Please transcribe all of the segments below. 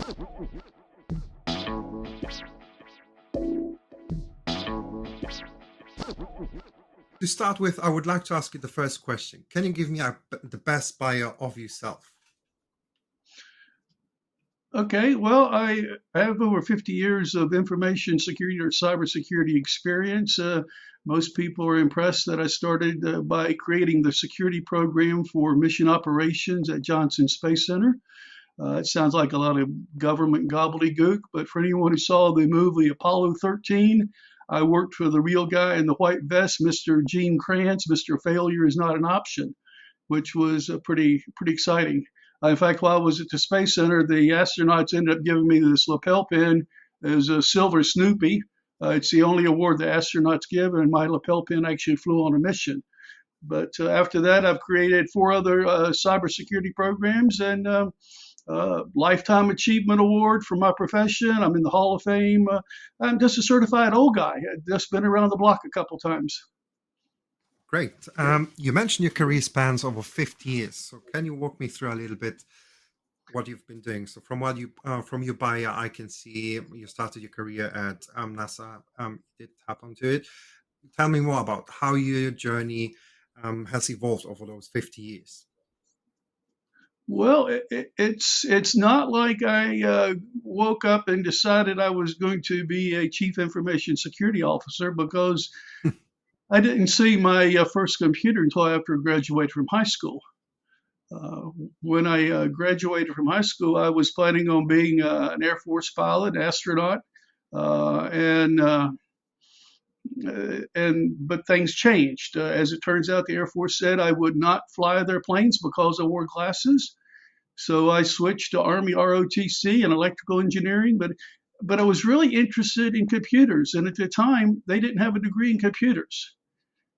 To start with, I would like to ask you the first question. Can you give me the best bio of yourself? Okay, well, I have over 50 years of information security or cybersecurity experience. Most people are impressed that I started by creating the security program for mission operations at Johnson Space Center. It sounds like a lot of government gobbledygook, but for anyone who saw the movie Apollo 13, I worked for the real guy in the white vest, Mr. Gene Kranz. Mr. Failure is not an option, which was pretty exciting. In fact, while I was at the Space Center, the astronauts ended up giving me this lapel pin as a Silver Snoopy. It's the only award the astronauts give, and my lapel pin actually flew on a mission. But after that, I've created 4 other cybersecurity programs and Lifetime Achievement Award for my profession. I'm in the Hall of Fame. I'm just a certified old guy. I've just been around the block a couple times. Great. You mentioned your career spans over 50 years. So can you walk me through a little bit what you've been doing? So from your bio, I can see you started your career at NASA. Did tap onto it. Tell me more about how your journey has evolved over those 50 years. Well, it's not like I woke up and decided I was going to be a chief information security officer, because I didn't see my first computer until after I graduated from high school. When I graduated from high school, I was planning on being an Air Force pilot, astronaut, but things changed. As it turns out, the Air Force said I would not fly their planes because I wore glasses. So I switched to Army ROTC and electrical engineering, but I was really interested in computers. And at the time, they didn't have a degree in computers.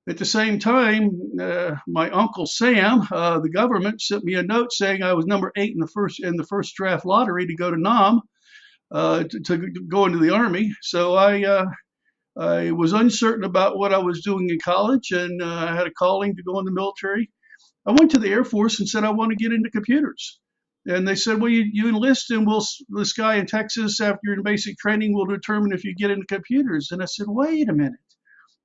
At the same time, my uncle Sam, the government, sent me a note saying I was number 8 in the first draft lottery to go to Nam, to go into the Army. So I was uncertain about what I was doing in college, and I had a calling to go in the military. I went to the Air Force and said I want to get into computers. And they said, well, you enlist, and this guy in Texas, after you're in basic training, will determine if you get into computers. And I said, wait a minute.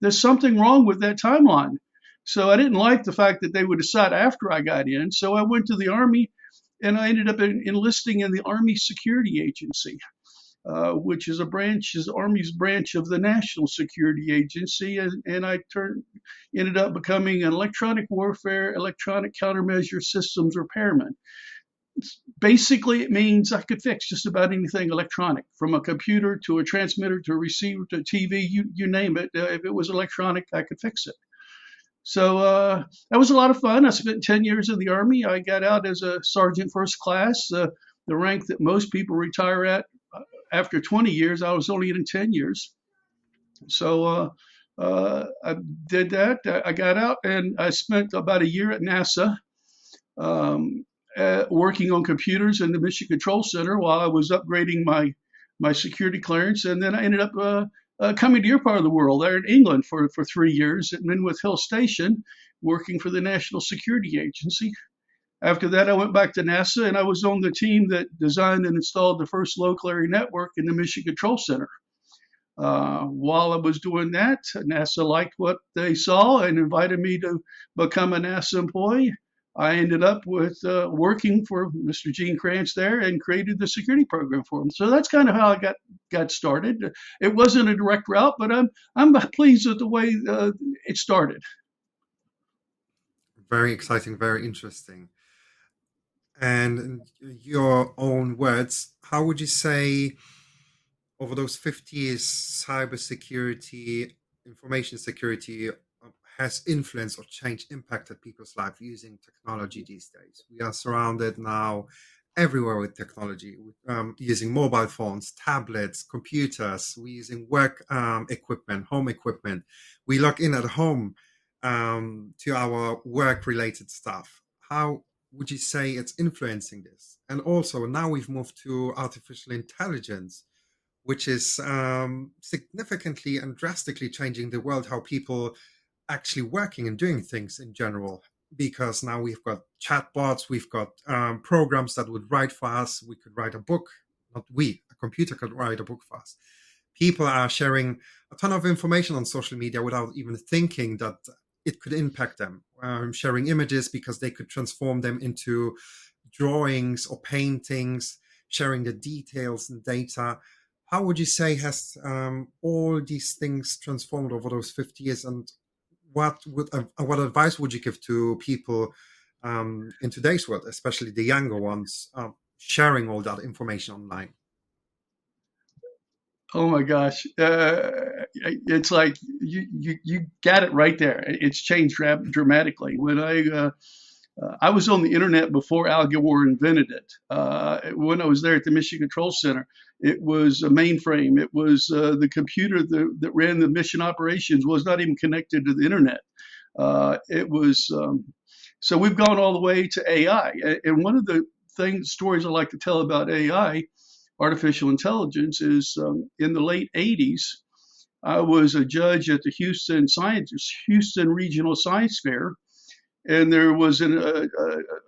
There's something wrong with that timeline. So I didn't like the fact that they would decide after I got in. So I went to the Army, and I ended up enlisting in the Army Security Agency, which is the Army's branch of the National Security Agency. And I ended up becoming an electronic warfare, electronic countermeasure systems repairman. Basically, it means I could fix just about anything electronic, from a computer to a transmitter to a receiver to a TV, you name it. If it was electronic, I could fix it. So that was a lot of fun. I spent 10 years in the Army. I got out as a sergeant first class, the rank that most people retire at after 20 years. I was only in 10 years. So I did that. I got out, and I spent about a year at NASA. Working on computers in the Mission Control Center while I was upgrading my security clearance. And then I ended up coming to your part of the world, there in England for 3 years at Minworth Hill Station, working for the National Security Agency. After that, I went back to NASA, and I was on the team that designed and installed the first local area network in the Mission Control Center. While I was doing that, NASA liked what they saw and invited me to become a NASA employee. I ended up with working for Mr. Gene Kranz there and created the security program for him. So that's kind of how I got started. It wasn't a direct route, but I'm pleased with the way it started. Very exciting, very interesting. And in your own words, how would you say over those 50 years, cybersecurity, information security has influenced or changed, impacted people's life using technology these days? We are surrounded now everywhere with technology, using mobile phones, tablets, computers. We're using work equipment, home equipment. We log in at home to our work-related stuff. How would you say it's influencing this? And also now we've moved to artificial intelligence, which is significantly and drastically changing the world, how people actually working and doing things in general, because now we've got chatbots, we've got programs that would write for us. We could write a book not we, a computer could write a book for us. People are sharing a ton of information on social media without even thinking that it could impact them. Sharing images because they could transform them into drawings or paintings, sharing the details and data. How would you say has all these things transformed over those 50 years? And what advice would you give to people in today's world, especially the younger ones, sharing all that information online? Oh my gosh. It's like you got it right there. It's changed dramatically. I was on the internet before Al Gore invented it. When I was there at the Mission Control Center, it was a mainframe. It was the computer that ran the mission operations was not even connected to the internet. It was So we've gone all the way to AI. And one of the stories I like to tell about AI, artificial intelligence, is in the late 80s. I was a judge at the Houston Regional Science Fair, and there was a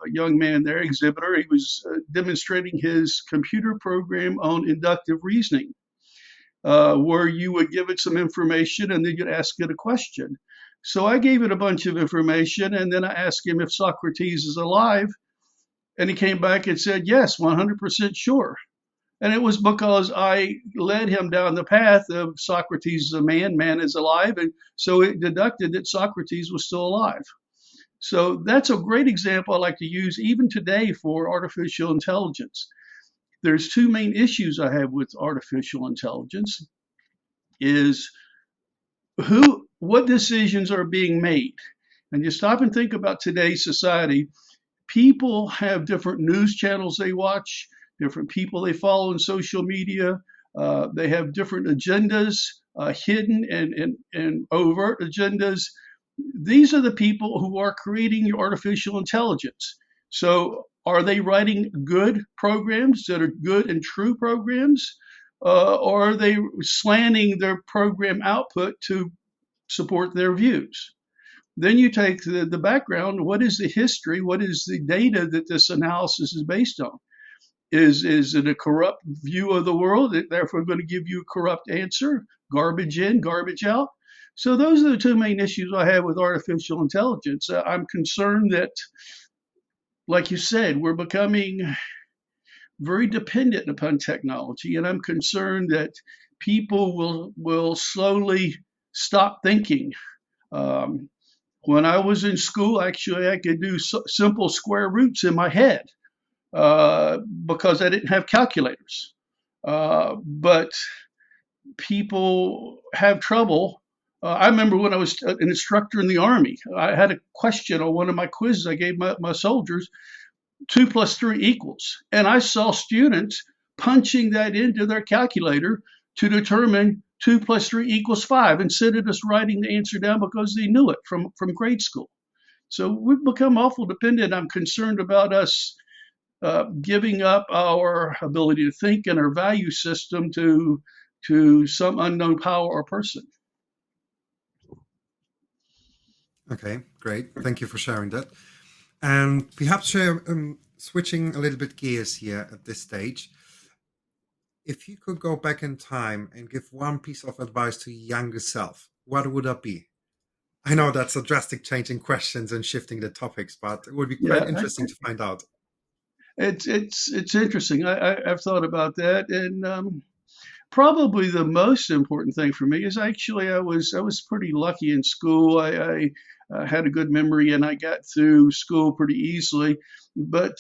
young man there, exhibitor. He was demonstrating his computer program on inductive reasoning, where you would give it some information and then you'd ask it a question. So I gave it a bunch of information, and then I asked him if Socrates is alive, and he came back and said, yes, 100% sure. And it was because I led him down the path of Socrates is a man, man is alive. And so it deducted that Socrates was still alive. So that's a great example I like to use even today for artificial intelligence. There's two main issues I have with artificial intelligence is what decisions are being made. And you stop and think about today's society, people have different news channels they watch, different people they follow on social media. They have different agendas, hidden and overt agendas. These are the people who are creating your artificial intelligence. So are they writing good programs that are good and true programs? Or are they slanting their program output to support their views? Then you take the background. What is the history? What is the data that this analysis is based on? Is it a corrupt view of the world? Therefore, going to give you a corrupt answer, garbage in, garbage out. So those are the two main issues I have with artificial intelligence. I'm concerned that, like you said, we're becoming very dependent upon technology, and I'm concerned that people will slowly stop thinking. When I was in school, actually, I could do simple square roots in my head because I didn't have calculators. But people have trouble. I remember when I was an instructor in the Army, I had a question on one of my quizzes I gave my soldiers, 2 plus 3 equals. And I saw students punching that into their calculator to determine 2 plus 3 equals 5 instead of just writing the answer down because they knew it from grade school. So we've become awful dependent. I'm concerned about us giving up our ability to think and our value system to some unknown power or person. Okay, great. Thank you for sharing that. And perhaps switching a little bit gears here at this stage, if you could go back in time and give one piece of advice to your younger self, what would that be? I know that's a drastic change in questions and shifting the topics, but it would be quite Yeah, interesting to find out. it's interesting. I've thought about that, and probably the most important thing for me is actually I was pretty lucky in school. I had a good memory and I got through school pretty easily, but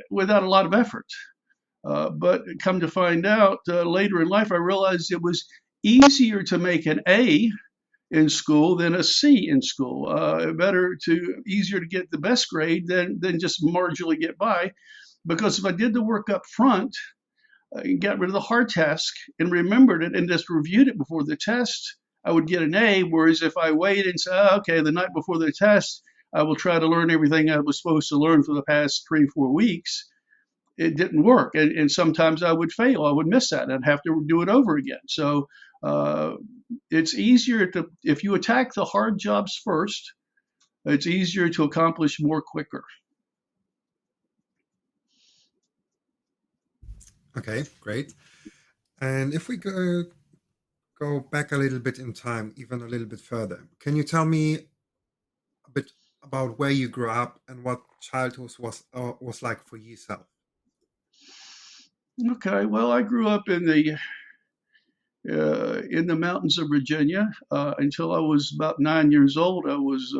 without a lot of effort. But come to find out later in life, I realized it was easier to make an A in school than a C in school. Easier to get the best grade than just marginally get by, because if I did the work up front, got rid of the hard task and remembered it and just reviewed it before the test, I would get an A. Whereas if I waited and said, okay, the night before the test, I will try to learn everything I was supposed to learn for the past 3 or 4 weeks, it didn't work. And sometimes I would fail. I would miss that. I'd have to do it over again. So it's easier if you attack the hard jobs first, it's easier to accomplish more quicker. Okay, great. And if we go back a little bit in time, even a little bit further, can you tell me a bit about where you grew up and what childhood was like for yourself? Okay, well, I grew up in the mountains of Virginia until I was about 9 years old. I was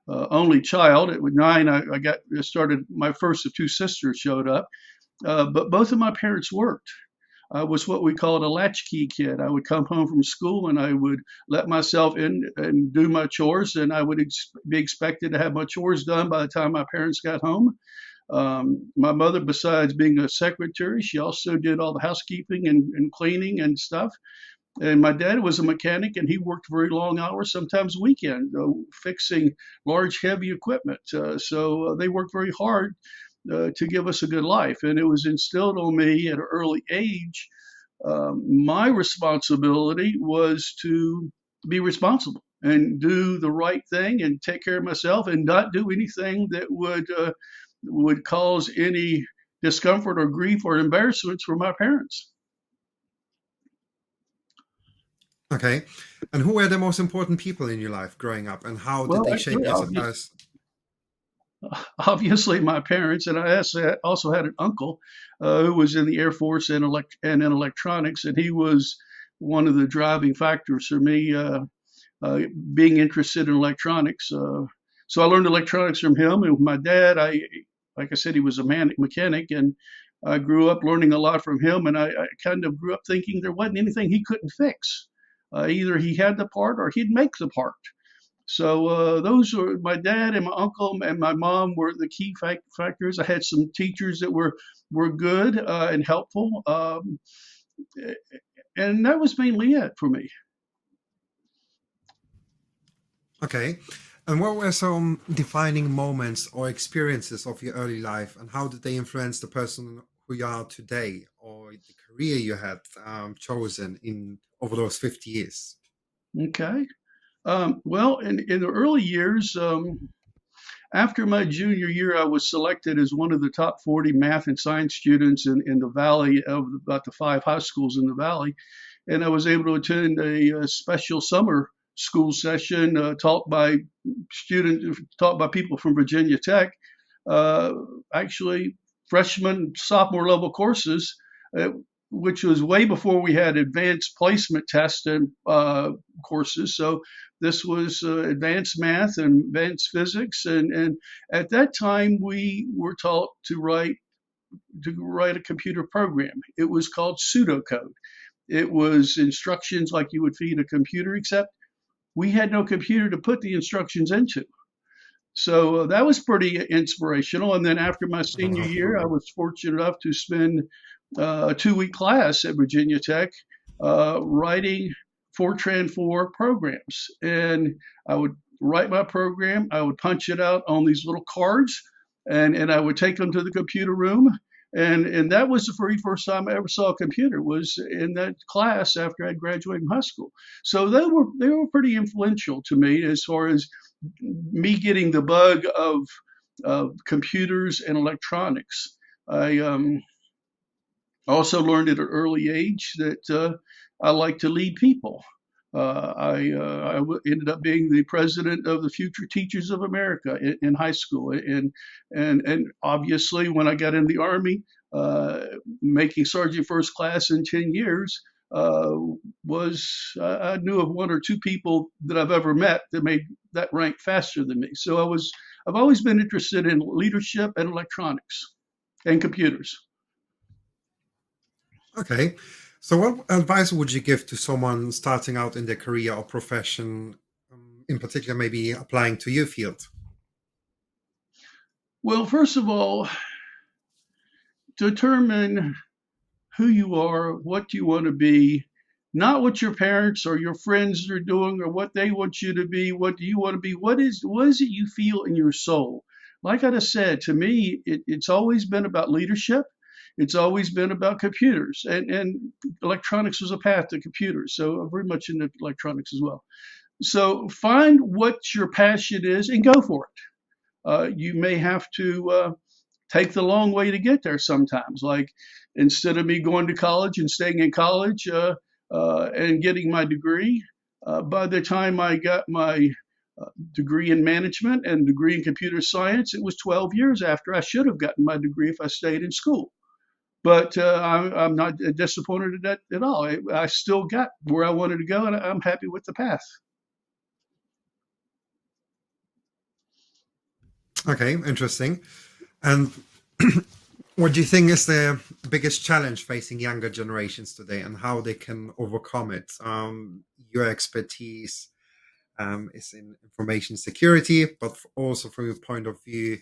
only child. At 9, I got started. My first of two sisters showed up, but both of my parents worked. I was what we called a latchkey kid. I would come home from school and I would let myself in and do my chores, and I would be expected to have my chores done by the time my parents got home. My mother, besides being a secretary, she also did all the housekeeping and cleaning and stuff. And my dad was a mechanic, and he worked very long hours, sometimes weekend, fixing large, heavy equipment. So they worked very hard to give us a good life. And it was instilled on me at an early age. My responsibility was to be responsible and do the right thing and take care of myself and not do anything that would cause any discomfort or grief or embarrassments for my parents. Okay. And who were the most important people in your life growing up, and how did Well, they shape actually, you as a person? obviously my parents, and I also had an uncle who was in the Air Force and in electronics, and he was one of the driving factors for me uh, being interested in electronics. So I learned electronics from him, and with my dad, like I said, he was a mechanic, and I grew up learning a lot from him, and I kind of grew up thinking there wasn't anything he couldn't fix. Either he had the part or he'd make the part. So those were my dad and my uncle and my mom were the key factors. I had some teachers that were good and helpful, and that was mainly it for me. Okay. And what were some defining moments or experiences of your early life, and how did they influence the person who you are today, or the career you had chosen in over those 50 years? Okay. Well, in the early years, after my junior year, I was selected as one of the top 40 math and science students in the valley of about the five high schools in the valley. And I was able to attend a special summer school session taught by people from Virginia Tech, uh, actually freshman, sophomore level courses, uh, which was way before we had advanced placement tests and courses. So this was advanced math and advanced physics, and at that time we were taught to write a computer program. It was called pseudocode. It was instructions like you would feed a computer, except we had no computer to put the instructions into. So that was pretty inspirational. And then after my senior Uh, year, I was fortunate enough to spend a 2 week class at Virginia Tech writing Fortran 4 programs. And I would write my program, I would punch it out on these little cards, and I would take them to the computer room. And that was the very first time I ever saw a computer was in that class after I graduated from high school. So they were pretty influential to me as far as me getting the bug of computers and electronics. I also learned at an early age that I like to lead people. Ended up being the president of the Future Teachers of America in high school, and obviously when I got in the Army, uh, making Sergeant First Class in 10 years uh, was I knew of one or two people that I've ever met that made that rank faster than me. So I've always been interested in leadership and electronics and computers. okay. So, what advice would you give to someone starting out in their career or profession, in particular, maybe applying to your field? Well, first of all, determine who you are, what you want to be, not what your parents or your friends are doing or what they want you to be. What do you want to be? What is it you feel in your soul? Like I just said, to me, it's always been about leadership. It's always been about computers, and electronics was a path to computers. So I'm very much into electronics as well. So find what your passion is and go for it. You may have to take the long way to get there sometimes. Like instead of me going to college and staying in college and getting my degree, by the time I got my degree in management and degree in computer science, it was 12 years after I should have gotten my degree if I stayed in school. But I'm not disappointed at that at all. I still got where I wanted to go, and I'm happy with the path. Okay, interesting. And what do you think is the biggest challenge facing younger generations today, and how they can overcome it? Your expertise is in information security, but also from your point of view,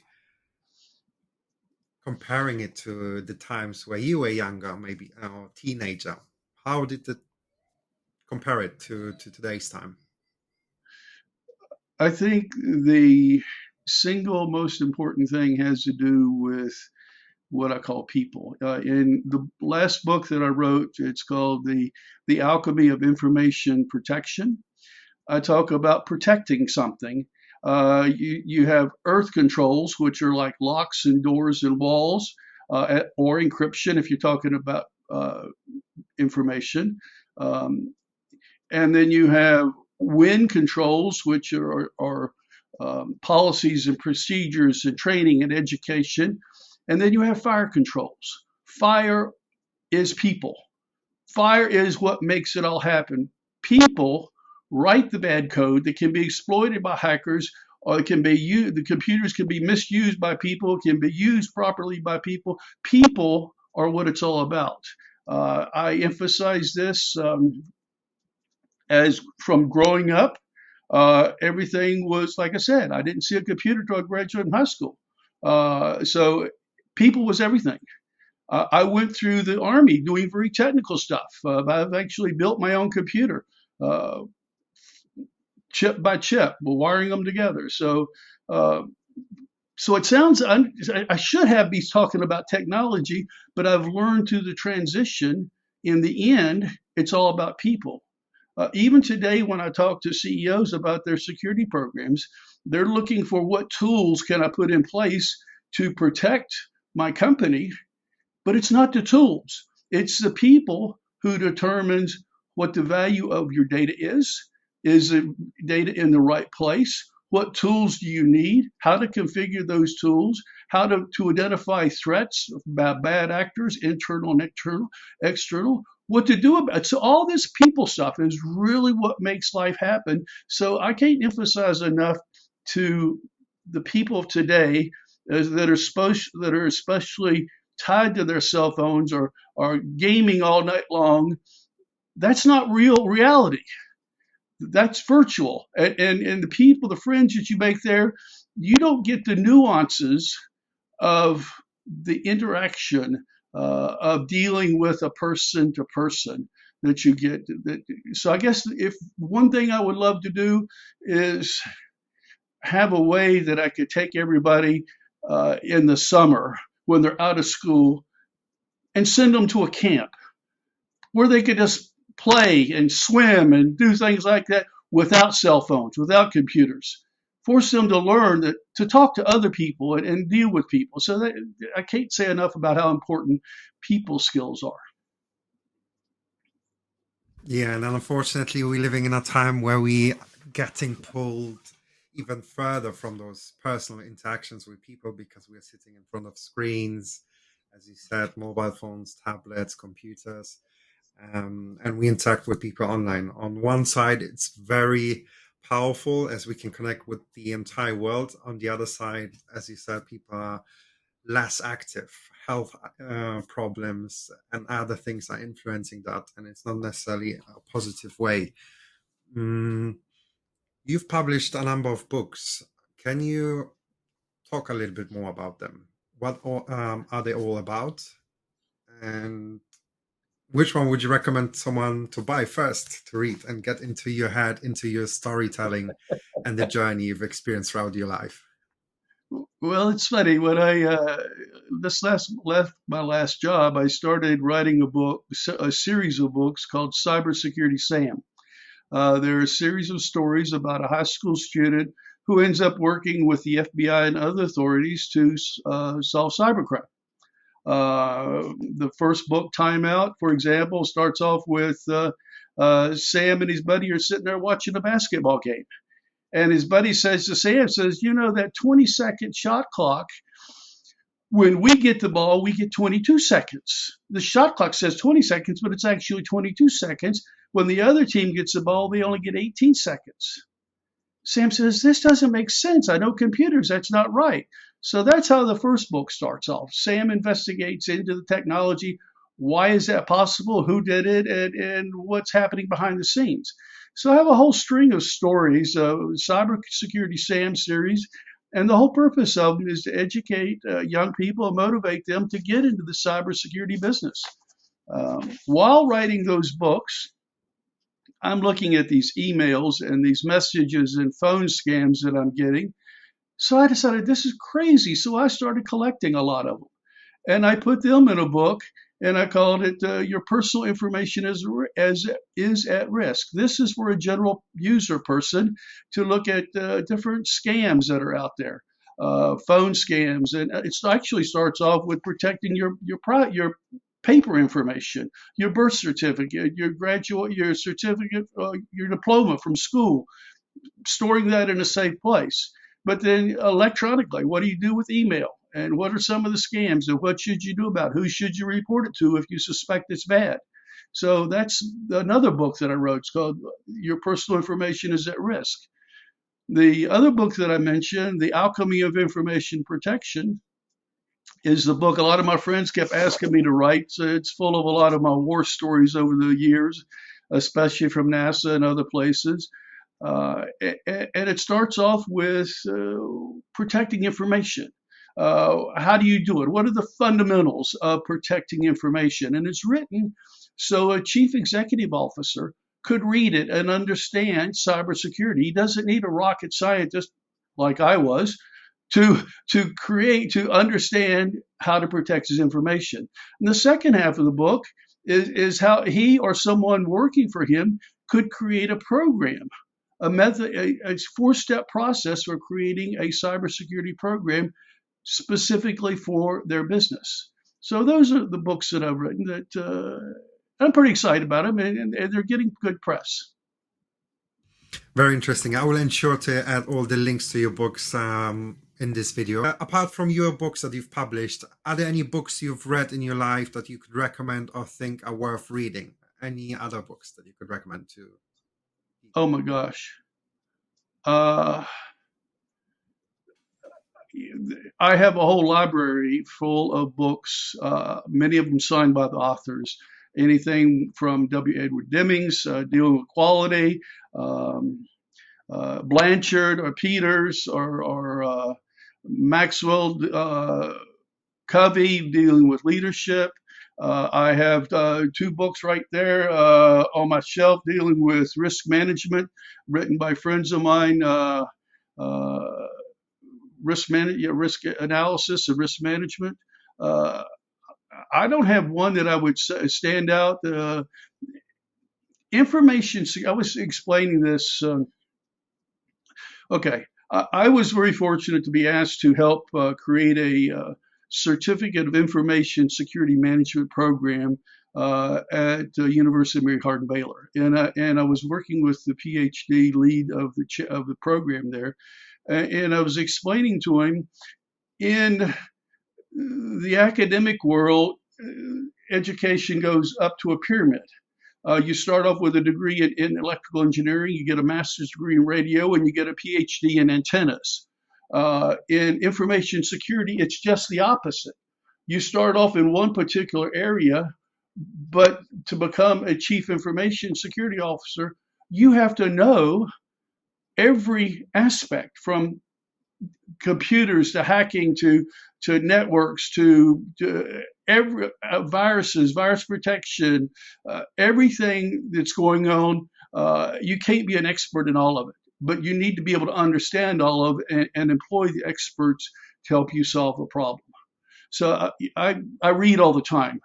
comparing it to the times where you were younger, maybe a teenager. How did it compare it to today's time? I think the single most important thing has to do with what I call people. In the last book that I wrote, it's called the Alchemy of Information Protection. I talk about protecting something. You have earth controls, which are like locks and doors and walls, or encryption if you're talking about information. Um, and then you have wind controls, which are policies and procedures and training and education. And then you have fire controls. Fire is people. Fire is what makes it all happen. People write the bad code that can be exploited by hackers, or it can be used, the computers can be misused by people, can be used properly by people. People are what it's all about. I emphasize this as from growing up. Everything was, like I said, I didn't see a computer until I graduated in high school. So people was everything. I went through the Army doing very technical stuff. I've actually built my own computer, uh, chip by chip, wiring them together. Uh, so it sounds, I should have be talking about technology, but I've learned through the transition, in the end, it's all about people. Even today, when I talk to CEOs about their security programs, they're looking for what tools can I put in place to protect my company, but it's not the tools. It's the people who determines what the value of your data is. Is the data in the right place? What tools do you need? How to configure those tools? How to identify threats by bad actors, internal and external. What to do about it. So all this people stuff is really what makes life happen. So I can't emphasize enough to the people of today that are especially tied to their cell phones or are gaming all night long. That's not real reality. That's virtual. And the people, the friends that you make there, you don't get the nuances of the interaction of dealing with a person to person that you get. So I guess if one thing I would love to do is have a way that I could take everybody in the summer when they're out of school and send them to a camp where they could just play and swim and do things like that without cell phones, without computers. Force them to learn that to talk to other people and deal with people. So that, I can't say enough about how important people skills are. Yeah, and unfortunately, we're living in a time where we getting pulled even further from those personal interactions with people because we are sitting in front of screens, as you said, mobile phones, tablets, computers, and we interact with people online. On one side, it's very powerful as we can connect with the entire world. On the other side, as you said, people are less active. Health problems and other things are influencing that, and it's not necessarily a positive way. Mm, you've published a number of books. Can you talk a little bit more about them? What are they all about? And which one would you recommend someone to buy first to read and get into your head, into your storytelling and the journey you've experienced throughout your life? Well, it's funny when I this last left my last job, I started writing a book, a series of books called Cybersecurity Sam. They're a series of stories about a high school student who ends up working with the FBI and other authorities to solve cybercrime. The first book, Time Out, for example, starts off with Sam and his buddy are sitting there watching a basketball game. And his buddy says to Sam, says, you know, that 20-second shot clock, when we get the ball, we get 22 seconds. The shot clock says 20 seconds, but it's actually 22 seconds. When the other team gets the ball, they only get 18 seconds. Sam says, this doesn't make sense. I know computers. That's not right. So that's how the first book starts off. Sam investigates into the technology. Why is that possible? Who did it? And what's happening behind the scenes? So I have a whole string of stories, Cybersecurity Sam series. And the whole purpose of them is to educate young people and motivate them to get into the cybersecurity business. While writing those books, I'm looking at these emails and these messages and phone scams that I'm getting. So I decided this is crazy. So I started collecting a lot of them. And I put them in a book, and I called it Your Personal Information is at Risk. This is for a general user person to look at different scams that are out there, phone scams. And it actually starts off with protecting your paper information, your birth certificate, your certificate, your diploma from school, storing that in a safe place. But then electronically, what do you do with email? And what are some of the scams? And what should you do about it? Who should you report it to if you suspect it's bad? So that's another book that I wrote. It's called Your Personal Information is at Risk. The other book that I mentioned, The Alchemy of Information Protection, is the book a lot of my friends kept asking me to write. So it's full of a lot of my war stories over the years, especially from NASA and other places. And it starts off with protecting information. How do you do it? What are the fundamentals of protecting information? And it's written so a chief executive officer could read it and understand cybersecurity. He doesn't need a rocket scientist like I was to understand how to protect his information. And the second half of the book is how he or someone working for him could create a program, a method, a four-step process for creating a cybersecurity program specifically for their business. So those are the books that I've written that I'm pretty excited about them, and they're getting good press. Very interesting. I will ensure to add all the links to your books in this video. Apart from your books that you've published, are there any books you've read in your life that you could recommend or think are worth reading? Any other books that you could recommend to? Oh my gosh. I have a whole library full of books, many of them signed by the authors. Anything from W. Edward Demings, dealing with quality, Blanchard or Peters or Maxwell Covey, dealing with leadership. I have two books right there on my shelf dealing with risk management, written by friends of mine. Risk analysis and risk management. I don't have one that I would stand out. Information. I was explaining this. Okay, I was very fortunate to be asked to help create a certificate of information security management program at University of Mary Hardin Baylor, and I was working with the PhD lead of the program there, and I was explaining to him in the academic world, education goes up to a pyramid. You start off with a degree in electrical engineering, you get a master's degree in radio, and you get a PhD in antennas. In information security, it's just the opposite. You start off in one particular area, but to become a chief information security officer, you have to know every aspect, from computers to hacking to networks to every viruses, virus protection, everything that's going on. You can't be an expert in all of it, but you need to be able to understand all of it and employ the experts to help you solve a problem. So I read all the time,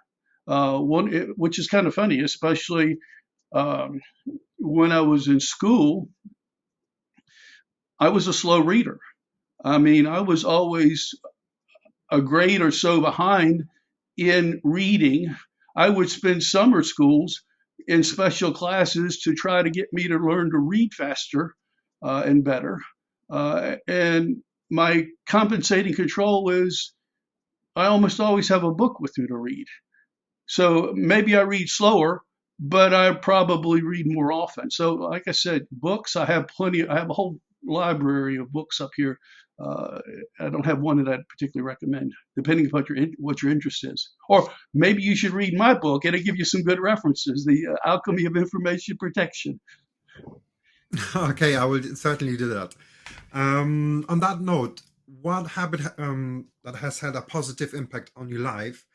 which is kind of funny, especially when I was in school. I was a slow reader. I mean, I was always a grade or so behind in reading. I would spend summer schools in special classes to try to get me to learn to read faster and better. And my compensating control is I almost always have a book with me to read. So maybe I read slower, but I probably read more often. So, like I said, books, I have plenty, I have a whole library of books up here. Uh, I don't have one that I'd particularly recommend, depending on what your interest is. Or maybe you should read my book. It'll give you some good references. The Alchemy of Information Protection. Okay, I will certainly do that. On that note, what habit that has had a positive impact on your life,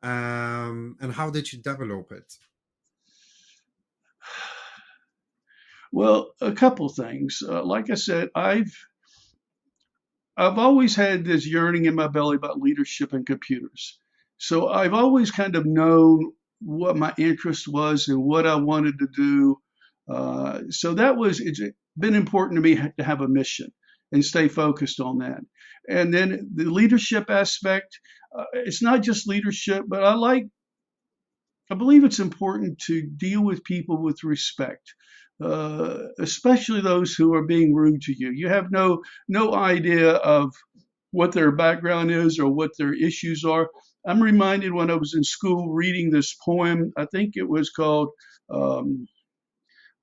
and how did you develop it? Well, a couple things. Like I said, I've always had this yearning in my belly about leadership and computers. So I've always kind of known what my interest was and what I wanted to do. So it's been important to me to have a mission and stay focused on that. And then the leadership aspect, it's not just leadership, but I believe it's important to deal with people with respect, especially those who are being rude to you. You have no idea of what their background is or what their issues are. I'm reminded when I was in school reading this poem. I think it was called. Um,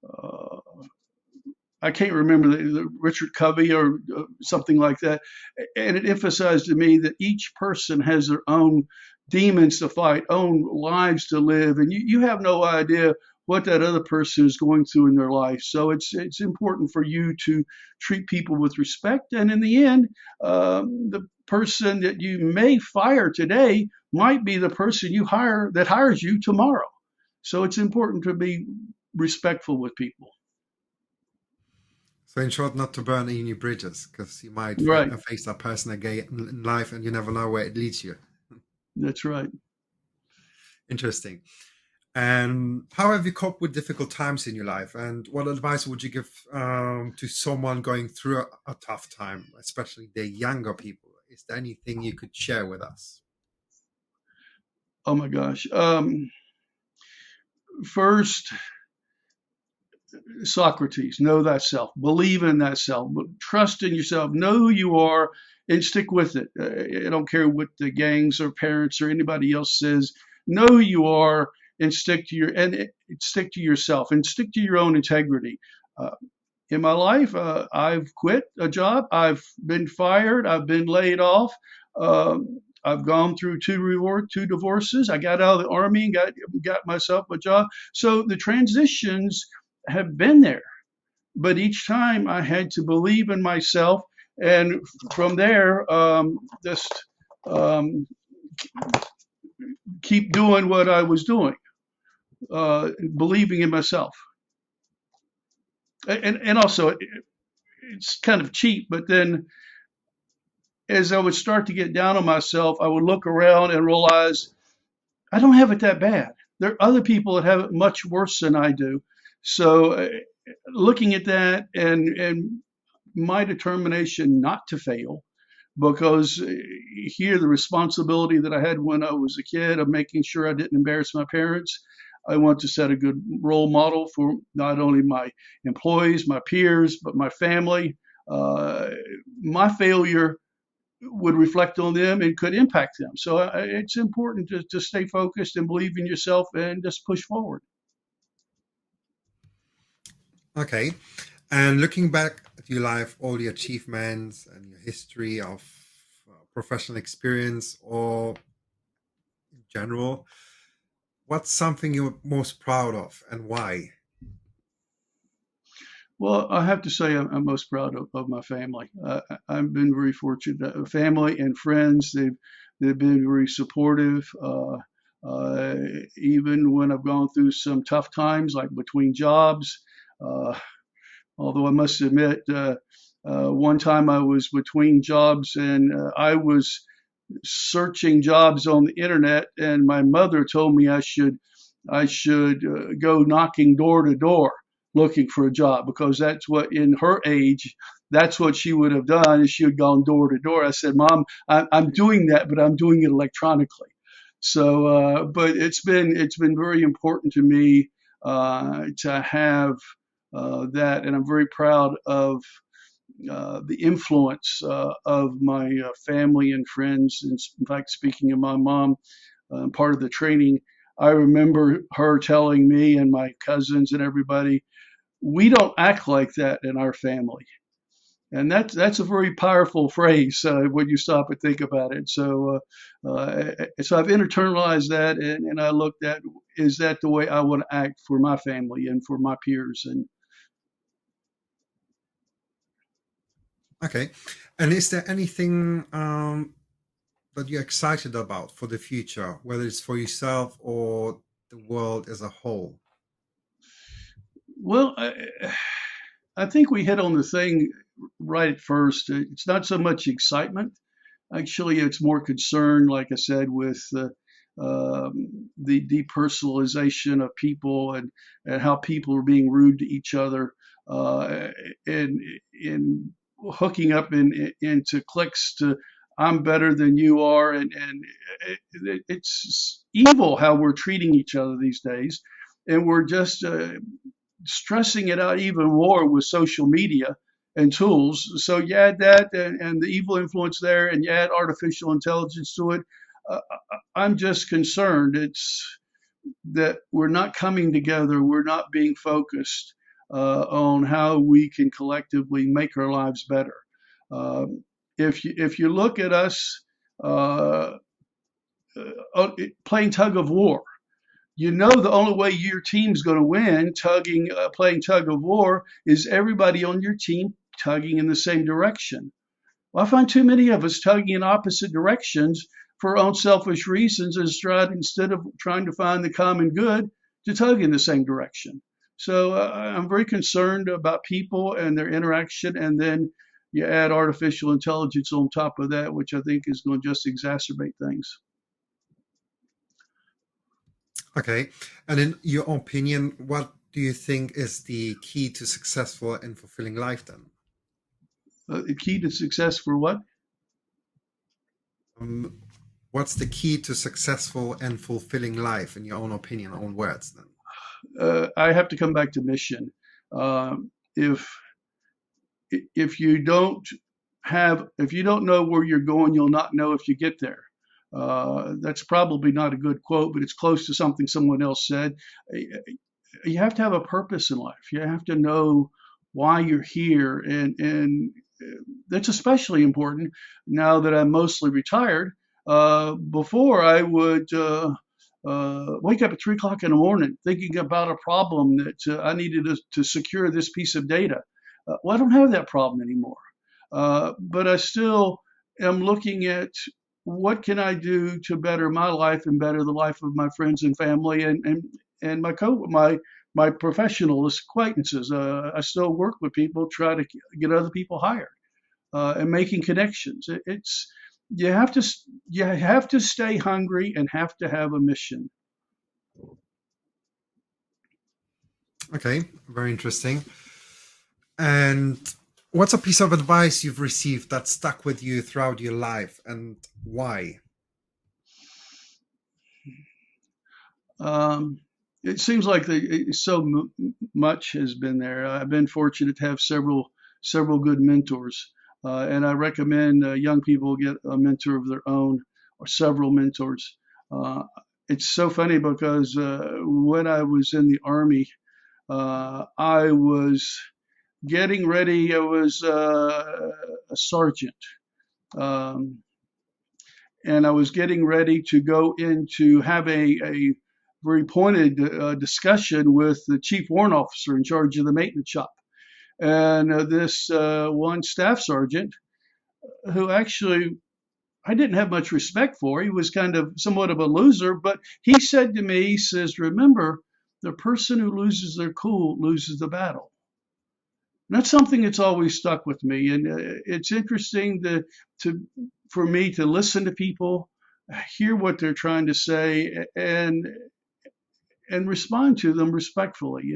uh, I can't remember the Richard Covey or something like that, and it emphasized to me that each person has their own demons to fight, own lives to live, and you have no idea what that other person is going through in their life. So it's important for you to treat people with respect, and in the end, the person that you may fire today might be the person you hire that hires you tomorrow. So it's important to be respectful with people. So, in short, not to burn any bridges, because you might Right. face that person again in life, and you never know where it leads you. That's right. Interesting. And how have you coped with difficult times in your life? And what advice would you give to someone going through a tough time, especially the younger people? Is there anything you could share with us? Oh my gosh. First, Socrates, know thyself, believe in thyself, trust in yourself, know who you are, and stick with it. I don't care what the gangs or parents or anybody else says. Know who you are and stick to yourself and stick to your own integrity. Uh, in my life, I've quit a job, I've been fired, I've been laid off. I've gone through two divorces. I got out of the army and got myself a job. So the transitions have been there, but each time I had to believe in myself, and from there, just um, keep doing what I was doing, believing in myself, and also it's kind of cheap, but then as I would start to get down on myself, I would look around and realize I don't have it that bad. There are other people that have it much worse than I do. So, looking at that and my determination not to fail, because here the responsibility that I had when I was a kid of making sure I didn't embarrass my parents. I want to set a good role model for not only my employees, my peers, but my family. Uh, my failure would reflect on them and could impact them. So it's important to stay focused and believe in yourself and just push forward. Okay. And looking back at your life, all the achievements and your history of professional experience or in general, what's something you're most proud of and why? Well, I have to say I'm most proud of my family. I've been very fortunate. Family and friends, they've been very supportive. Uh, Even when I've gone through some tough times, like between jobs. Uh, Although I must admit, one time I was between jobs and I was searching jobs on the internet, and my mother told me I should go knocking door to door looking for a job because that's what in her age that's what she would have done, is she had gone door to door. I said, Mom, I'm doing that, but I'm doing it electronically. So, but it's been very important to me to have that, and I'm very proud of the influence of my family and friends. And in fact, speaking of my mom, part of the training, I remember her telling me and my cousins and everybody, we don't act like that in our family. And that's a very powerful phrase when you stop and think about it. So I've internalized that, and I looked at, is that the way I want to act for my family and for my peers? And Okay. And is there anything that you're excited about for the future, whether it's for yourself or the world as a whole? well, I think we hit on the thing right at first. It's not so much excitement. Actually, it's more concern, like I said, with the depersonalization of people, and how people are being rude to each other, and in hooking up into cliques to, I'm better than you are, and it's evil how we're treating each other these days, and we're just stressing it out even more with social media and tools. So you add that, and the evil influence there, and you add artificial intelligence to it. I'm just concerned that we're not coming together. We're not being focused on how we can collectively make our lives better. If you look at us uh, playing tug of war, you know the only way your team's going to win playing tug of war is everybody on your team tugging in the same direction. Well, I find too many of us tugging in opposite directions for our own selfish reasons, instead of trying to find the common good to tug in the same direction. So I'm very concerned about people and their interaction, and then you add artificial intelligence on top of that, which I think is going to just exacerbate things. Okay. And in your opinion, what do you think is the key to successful and fulfilling life then? The key to success for what? Um, what's the key to successful and fulfilling life in your own opinion, own words then? I have to come back to mission. If if you don't if you don't know where you're going, you'll not know if you get there. That's probably not a good quote, but it's close to something someone else said. You have to have a purpose in life. You have to know why you're here, and that's especially important now that I'm mostly retired. Before I would wake up at 3 o'clock in the morning thinking about a problem that I needed to secure this piece of data. Well, I don't have that problem anymore. But I still am looking at what can I do to better my life and better the life of my friends and family, and my professional acquaintances. I still work with people, try to get other people hired, and making connections. It's you have to you have to stay hungry and have to have a mission. Okay, very interesting. And what's a piece of advice you've received that stuck with you throughout your life and why? Um, it seems like much has been there. I've been fortunate to have several good mentors, and I recommend young people get a mentor of their own or several mentors. Uh, it's so funny because when I was in the army, I was getting ready. I was a sergeant. Um, and I was getting ready to go in to have a very pointed discussion with the chief warrant officer in charge of the maintenance shop. And this one staff sergeant, who actually I didn't have much respect for, he was kind of somewhat of a loser, but he said to me, he says, remember, the person who loses their cool loses the battle. And that's something that's always stuck with me. And it's interesting to for me to listen to people, hear what they're trying to say, and respond to them respectfully.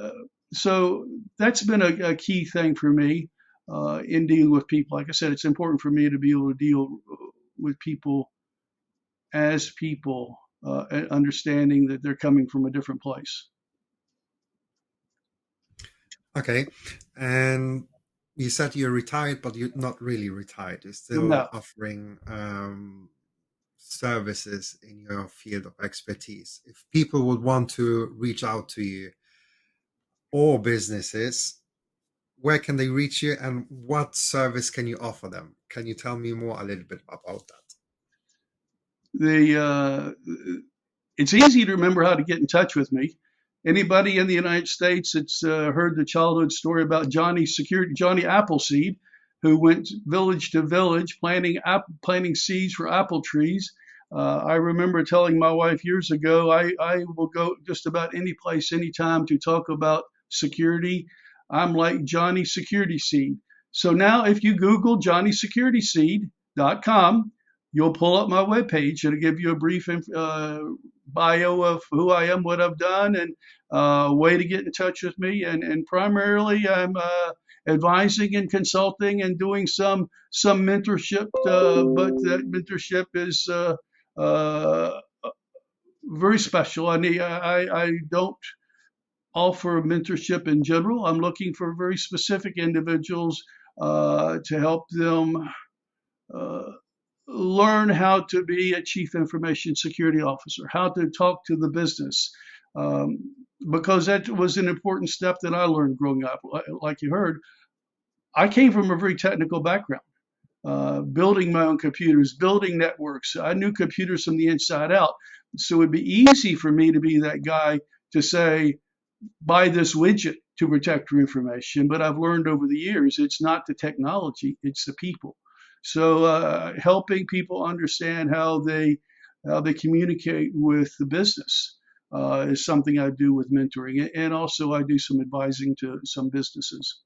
Uh, so that's been a key thing for me. in dealing with people. Like I said, it's important for me to be able to deal with people as people, and understanding that they're coming from a different place. Okay. And you said you're retired, but you're not really retired. You're still No, offering services in your field of expertise. If people would want to reach out to you or businesses, where can they reach you and what service can you offer them? Can you tell me more a little bit about that? the it's easy to remember how to get in touch with me. Anybody in the United States that's heard the childhood story about Johnny Appleseed, who went village to village planting seeds for apple trees. I remember telling my wife years ago, I will go just about any place, anytime to talk about security. I'm like Johnny Security Seed. So now, if you Google JohnnySecuritySeed.com, you'll pull up my webpage. It'll give you a brief bio of who I am, what I've done, and way to get in touch with me. And primarily, I'm advising and consulting and doing some mentorship, but that mentorship is uh, very special. I don't offer mentorship in general. I'm looking for very specific individuals to help them uh, learn how to be a chief information security officer, how to talk to the business, because that was an important step that I learned growing up. Like you heard, I came from a very technical background, building my own computers, building networks. I knew computers from the inside out. So it'd be easy for me to be that guy to say, buy this widget to protect your information. But I've learned over the years, it's not the technology, it's the people. So helping people understand how they communicate with the business is something I do with mentoring, and also I do some advising to some businesses.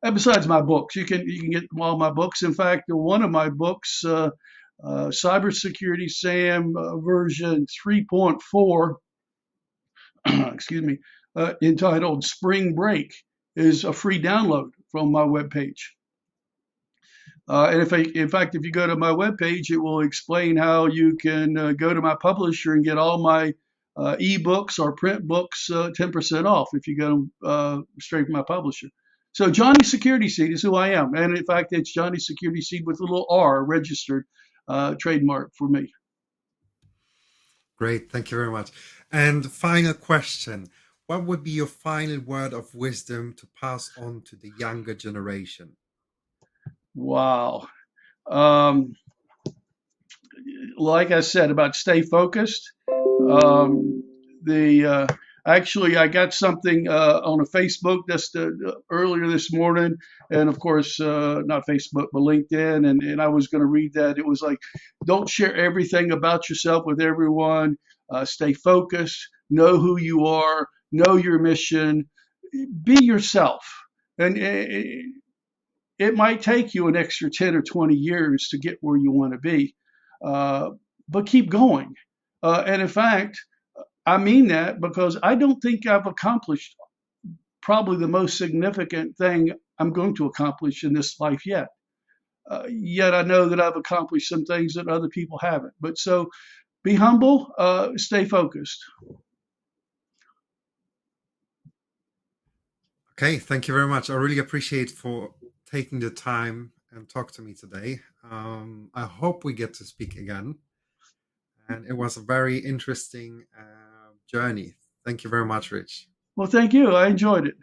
And besides my books, you can get all my books. In fact, one of my books, Cybersecurity Sam version 3.4, excuse me, entitled Spring Break, is a free download from my webpage. And in fact, if you go to my webpage, it will explain how you can go to my publisher and get all my ebooks or print books 10% off if you go straight from my publisher. So Johnny Security Seed is who I am. And in fact, it's Johnny Security Seed with a little R registered trademark for me. Great. Thank you very much. And final question. What would be your final word of wisdom to pass on to the younger generation? Wow. Um, like I said, about stay focused. Um, the Actually, I got something on a Facebook just earlier this morning, and of course, not Facebook, but LinkedIn, and I was going to read that. It was like, don't share everything about yourself with everyone. Stay focused. Know who you are. Know your mission. Be yourself, and it might take you an extra 10 or 20 years to get where you want to be, uh, but keep going. And in fact, I mean that because I don't think I've accomplished probably the most significant thing I'm going to accomplish in this life yet. Yet I know that I've accomplished some things that other people haven't. But so be humble, stay focused. Okay, thank you very much. I really appreciate for taking the time and talk to me today. I hope we get to speak again. And it was a very interesting journey. Thank you very much, Rich. Well, thank you. I enjoyed it.